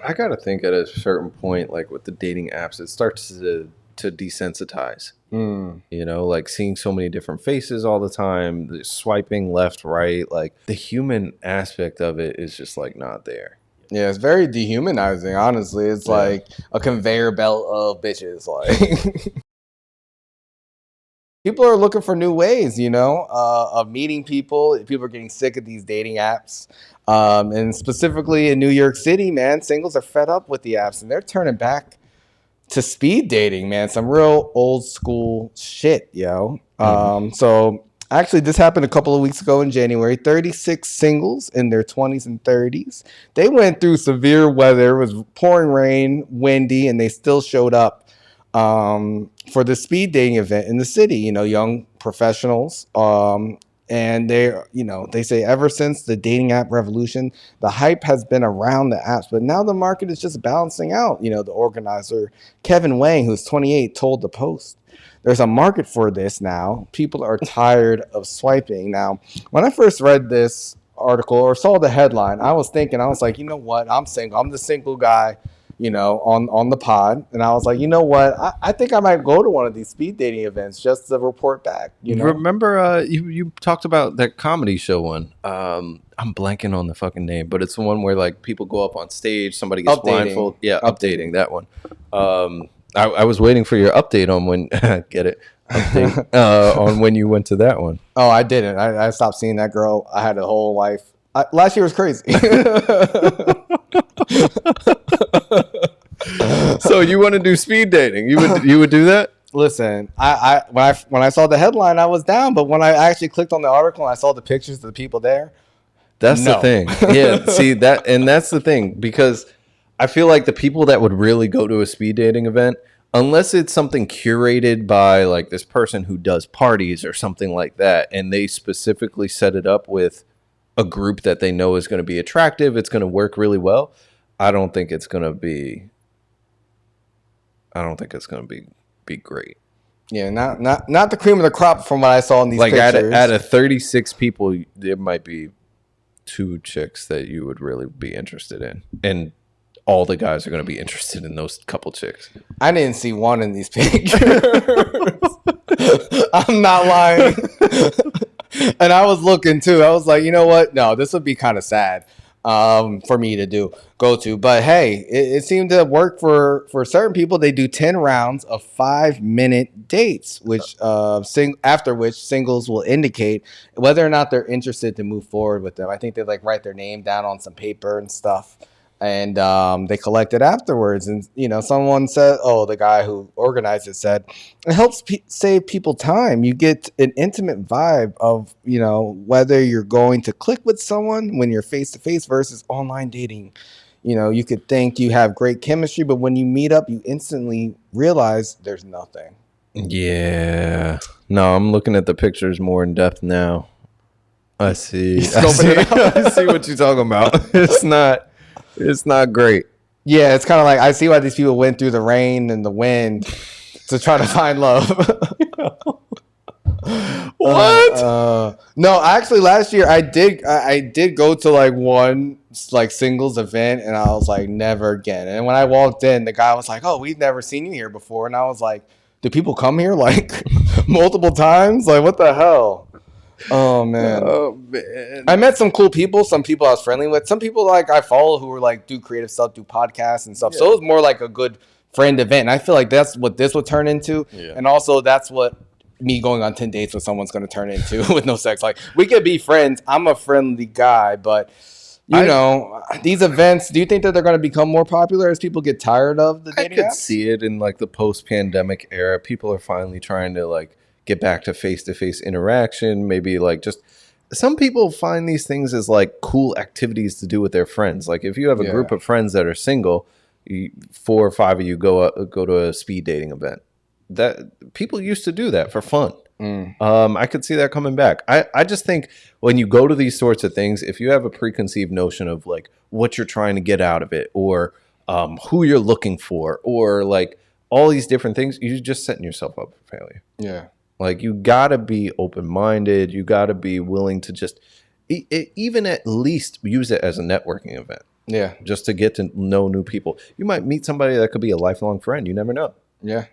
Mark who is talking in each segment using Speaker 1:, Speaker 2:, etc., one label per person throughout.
Speaker 1: I gotta think at a certain point, like with the dating apps, it starts to desensitize. You know, like seeing so many different faces all the time, the swiping left, right, like the human aspect of it is just like not there.
Speaker 2: Yeah, it's very dehumanizing, honestly. It's like a conveyor belt of bitches. Like people are looking for new ways, you know, of meeting people. People are getting sick of these dating apps. And specifically in New York City, man, singles are fed up with the apps and they're turning back to speed dating, man. Some real old school shit, yo. So actually, this happened a couple of weeks ago in January. 36 singles in their 20s and 30s. They went through severe weather. It was pouring rain, windy, and they still showed up for the speed dating event in the city. You know, young professionals. And they say ever since the dating app revolution, the hype has been around the apps, but now the market is just balancing out. You know, the organizer, Kevin Wang, who's 28, told the Post, there's a market for this now. People are tired of swiping. Now, when I first read this article or saw the headline, I was like, you know what? I'm single. I'm the single guy, you know, on the pod. And I was like, you know what? I think I might go to one of these speed dating events just to report back. You know,
Speaker 1: Remember you talked about that comedy show one. I'm blanking on the fucking name, but it's the one where like people go up on stage, somebody gets blindfolded. Yeah, updating that one. I was waiting for your update on when get it update on when you went to that one.
Speaker 2: Oh, I didn't. I stopped seeing that girl. I had a whole life. Last year was crazy.
Speaker 1: So you want to do speed dating? You would do that?
Speaker 2: Listen, when I saw the headline, I was down, but when I actually clicked on the article and I saw the pictures of the people there,
Speaker 1: that's the thing. Yeah, see that, and that's the thing, because I feel like the people that would really go to a speed dating event, unless it's something curated by like this person who does parties or something like that, and they specifically set it up with a group that they know is going to be attractive, it's going to work really well. I don't think it's going to be be great.
Speaker 2: Yeah, not the cream of the crop from what I saw in these
Speaker 1: like
Speaker 2: pictures.
Speaker 1: Out of 36 people, there might be 2 chicks that you would really be interested in, and all the guys are going to be interested in those couple chicks.
Speaker 2: I didn't see one in these pictures. I'm not lying. And I was looking too. I was like, you know what? No, this would be kind of sad for me to go to. But hey, it seemed to work for certain people. They do 10 rounds of 5-minute dates, which after which singles will indicate whether or not they're interested to move forward with them. I think they like write their name down on some paper and stuff. And they collect it afterwards. And, you know, someone said, the guy who organized it said, it helps save people time. You get an intimate vibe of, you know, whether you're going to click with someone when you're face-to-face versus online dating. You know, you could think you have great chemistry, but when you meet up, you instantly realize there's nothing.
Speaker 1: Yeah. No, I'm looking at the pictures more in depth now. I see. I see what you're talking about. It's not great.
Speaker 2: Yeah, it's kind of like I see why these people went through the rain and the wind to try to find love.
Speaker 1: What?
Speaker 2: No, actually, last year I did go to like one like singles event, and I was like, never again. And when I walked in, the guy was like, "Oh, we've never seen you here before," and I was like, "Do people come here like multiple times? Like, what the hell?" Oh man. I met some cool people, some people I was friendly with, some people like I follow who were like do creative stuff, do podcasts and stuff. Yeah. So it was more like a good friend event. And I feel like that's what this would turn into. Yeah. And also that's what me going on 10 dates with someone's going to turn into with no sex. Like we could be friends. I'm a friendly guy, but you know, these events, do you think that they're going to become more popular as people get tired of the dating apps?
Speaker 1: I could see it in like the post-pandemic era. People are finally trying to like get back to face-to-face interaction. Maybe like just some people find these things as like cool activities to do with their friends. Like if you have a group of friends that are single, 4 or 5 of you go to a speed dating event. That people used to do that for fun. I could see that coming back. I just think when you go to these sorts of things, if you have a preconceived notion of like what you're trying to get out of it, or who you're looking for, or like all these different things, you're just setting yourself up for failure.
Speaker 2: Yeah.
Speaker 1: Like you gotta be open-minded. You gotta be willing to just even at least use it as a networking event.
Speaker 2: Yeah.
Speaker 1: Just to get to know new people. You might meet somebody that could be a lifelong friend. You never know.
Speaker 2: Yeah.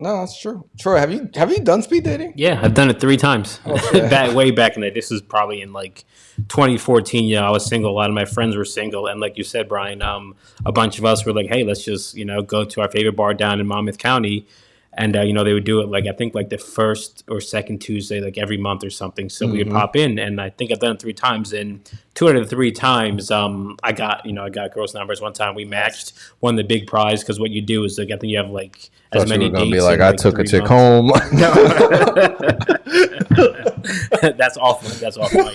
Speaker 2: No, that's true. Troy, have you done speed dating?
Speaker 3: Yeah, I've done it 3 times. Way back in the day. This was probably in like 2014. You know, I was single. A lot of my friends were single, and like you said, Brian, a bunch of us were like, "Hey, let's just go to our favorite bar down in Monmouth County." And they would do it like I think like the first or second Tuesday, like every month or something. So we would pop in, and I think I've done it 3 times. And 2 out of the 3 times, I got girls' numbers. One time we matched, won the big prize because what you do is like I think you have like as many
Speaker 1: you were gonna
Speaker 3: dates.
Speaker 1: be like, I took a
Speaker 3: 3
Speaker 1: chick
Speaker 3: months.
Speaker 1: home.
Speaker 3: That's awful. That's awful.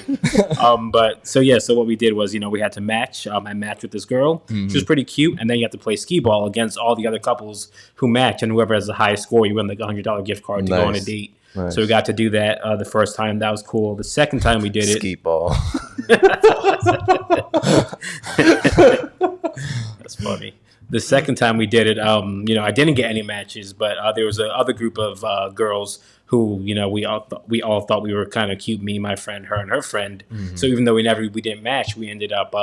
Speaker 3: But so what we did was, we had to match. I matched with this girl. She was pretty cute, and then you have to play skee ball against all the other couples who match, and whoever has the highest score, you win like $100 gift card to go on a date. Nice. So we got to do that the first time. That was cool. The second time we did it,
Speaker 1: skeet ball.
Speaker 3: That's funny. The second time we did it, I didn't get any matches, but there was another group of girls who, we all thought we were kind of cute. Me, my friend, her, and her friend. So even though we didn't match, we ended up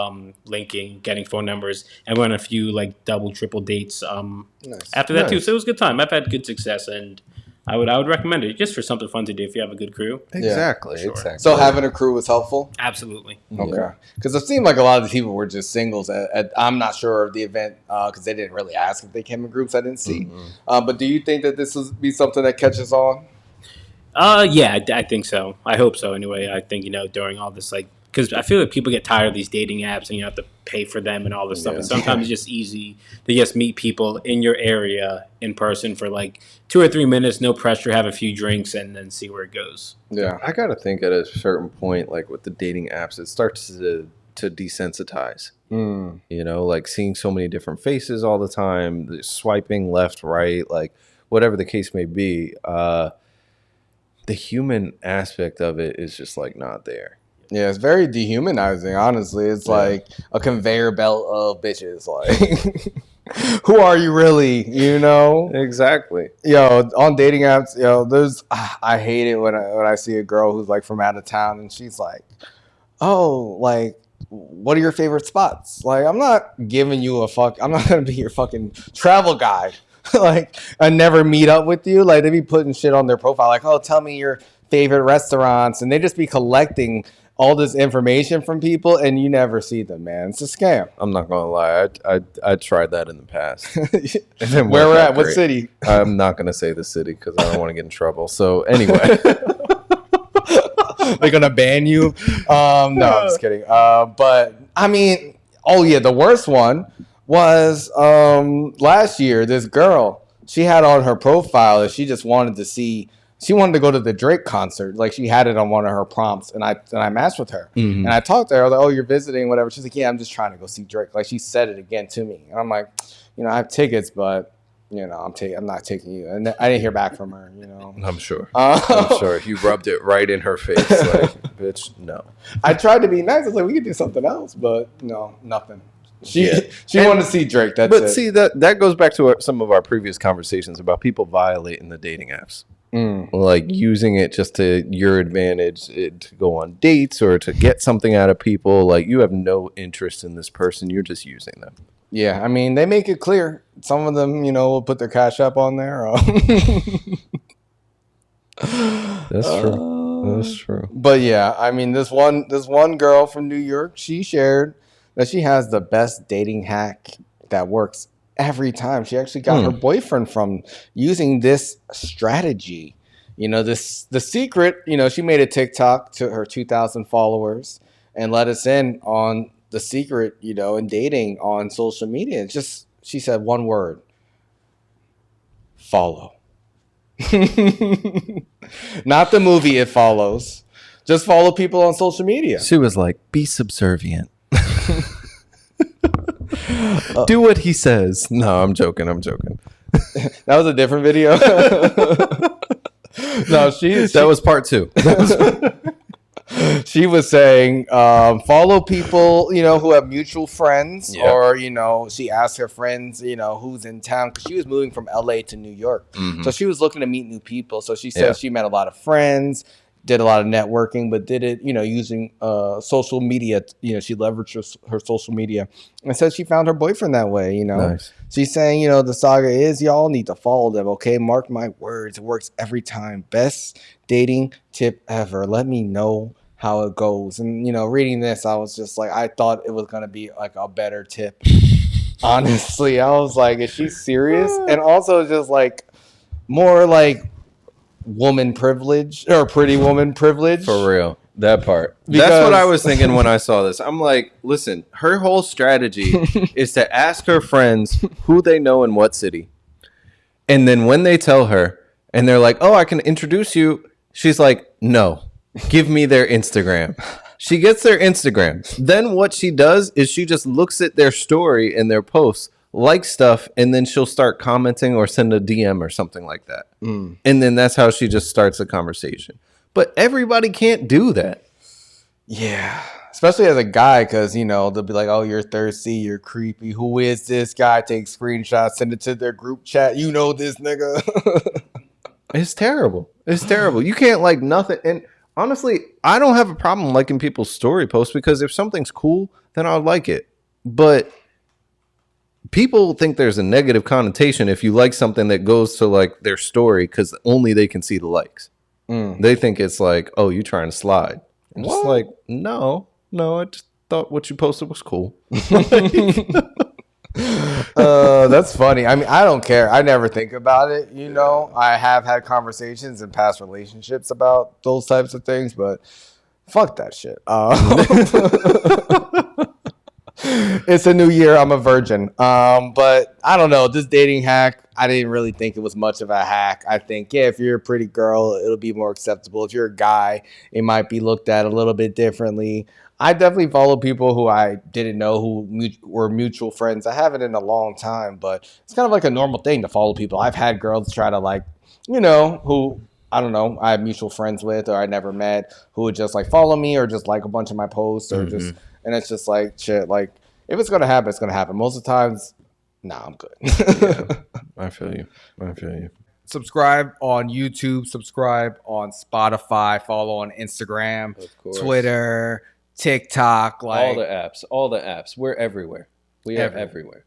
Speaker 3: linking, getting phone numbers, and went on a few like double, triple dates after that too. So it was a good time. I've had good success, and I would recommend it just for something fun to do if you have a good crew.
Speaker 1: Exactly.
Speaker 3: Sure.
Speaker 1: Exactly.
Speaker 2: So having a crew was helpful?
Speaker 3: Absolutely.
Speaker 2: Okay. Because it seemed like a lot of the people were just singles. I'm not sure of the event because they didn't really ask if they came in groups. I didn't see. But do you think that this will be something that catches on?
Speaker 3: Yeah, I think so. I hope so anyway. I think, during all this, like, because I feel like people get tired of these dating apps and you have to pay for them and all this stuff. And sometimes it's just easy to just meet people in your area in person for like 2 or 3 minutes, no pressure, have a few drinks, and then see where it goes.
Speaker 1: Yeah. I got to think at a certain point, like with the dating apps, it starts to desensitize. Like seeing so many different faces all the time, swiping left, right, like whatever the case may be. The human aspect of it is just like not there.
Speaker 2: Yeah, it's very dehumanizing, honestly. It's like a conveyor belt of bitches. Like, who are you really,
Speaker 1: Exactly.
Speaker 2: On dating apps, I hate it when I see a girl who's like from out of town and she's like, oh, like, what are your favorite spots? Like, I'm not giving you I'm not going to be your fucking travel guide. Like, I never meet up with you. Like, they be putting shit on their profile. Like, oh, tell me your favorite restaurants. And they just be collecting all this information from people, and you never see them, man. It's a scam.
Speaker 1: I'm not gonna lie, I tried that in the past.
Speaker 2: Where we're at? What city?
Speaker 1: I'm not gonna say the city because I don't want to get in trouble. So anyway,
Speaker 2: they're gonna ban you. No, I'm just kidding. But I mean, the worst one was last year. This girl, she had on her profile that she just wanted to see. She wanted to go to the Drake concert. Like, she had it on one of her prompts, and I matched with her. And I talked to her. I was like, oh, you're visiting, whatever. She's like, yeah, I'm just trying to go see Drake. Like, she said it again to me. And I'm like, I have tickets, but, I'm not taking you. And I didn't hear back from her,
Speaker 1: I'm sure. I'm sure. You rubbed it right in her face. Like, bitch, no.
Speaker 2: I tried to be nice. I was like, we could do something else, but no, nothing. She wanted to see Drake. That's it.
Speaker 1: See, that goes back to some of our previous conversations about people violating the dating apps. Like using it just to your advantage to go on dates or to get something out of people. Like, you have no interest in this person. You're just using them.
Speaker 2: Yeah, I mean, they make it clear. Some of them, will put their Cash App on there.
Speaker 1: That's true. That's true.
Speaker 2: But yeah, I mean, this one girl from New York, she shared that she has the best dating hack that works every time. She actually got her boyfriend from using this strategy. The secret, she made a TikTok to her 2,000 followers and let us in on the secret, in dating on social media. It's just, she said one word: follow. Not the movie It Follows. Just follow people on social media.
Speaker 1: She was like, be subservient. Do what he says. No, I'm joking.
Speaker 2: That was a different video. No,
Speaker 1: that was part 2.
Speaker 2: She was saying, follow people, who have mutual friends, or, she asked her friends, who's in town, because she was moving from LA to New York. So she was looking to meet new people. So she said she met a lot of friends, did a lot of networking, but did it, using social media. She leveraged her social media and said she found her boyfriend that way.
Speaker 1: Nice.
Speaker 2: She's saying, the saga is y'all need to follow them. Okay, mark my words, it works every time. Best dating tip ever. Let me know how it goes. And reading this, I was just like, I thought it was gonna be like a better tip. Honestly, I was like, is she serious? And also just like more like woman privilege or pretty woman privilege.
Speaker 1: For real. That part.
Speaker 2: Because
Speaker 1: that's what I was thinking when I saw this. I'm like, listen, her whole strategy is to ask her friends who they know in what city. And then when they tell her and they're like, oh, I can introduce you. She's like, no, give me their Instagram. She gets their Instagram. Then what she does is she just looks at their story and their posts, like stuff, and then she'll start commenting or send a DM or something like that. And then that's how she just starts a conversation. But everybody can't do that.
Speaker 2: Yeah. Especially as a guy, because, they'll be like, oh, you're thirsty, you're creepy. Who is this guy? Take screenshots, send it to their group chat. You know this nigga.
Speaker 1: It's terrible. It's terrible. You can't like nothing. And honestly, I don't have a problem liking people's story posts because if something's cool, then I'll like it. But people think there's a negative connotation if you like something that goes to like their story because only they can see the likes. They think it's like, oh, you trying to slide. I'm just like, no, I just thought what you posted was cool.
Speaker 2: That's funny. I mean, I don't care. I never think about it. I have had conversations in past relationships about those types of things, but fuck that shit. It's a new year. I'm a virgin. But I don't know. This dating hack, I didn't really think it was much of a hack. I think, if you're a pretty girl, it'll be more acceptable. If you're a guy, it might be looked at a little bit differently. I definitely follow people who I didn't know who were mutual friends. I haven't in a long time, but it's kind of like a normal thing to follow people. I've had girls try to like, who I don't know, I have mutual friends with or I never met who would just like follow me or just like a bunch of my posts or just, and it's just like shit. Like if it's going to happen, it's going to happen. Most of the times, nah, I'm good.
Speaker 1: Yeah, I feel you.
Speaker 2: Subscribe on YouTube, subscribe on Spotify, follow on Instagram, Twitter, TikTok, like
Speaker 1: all the apps. We're everywhere. We are everywhere.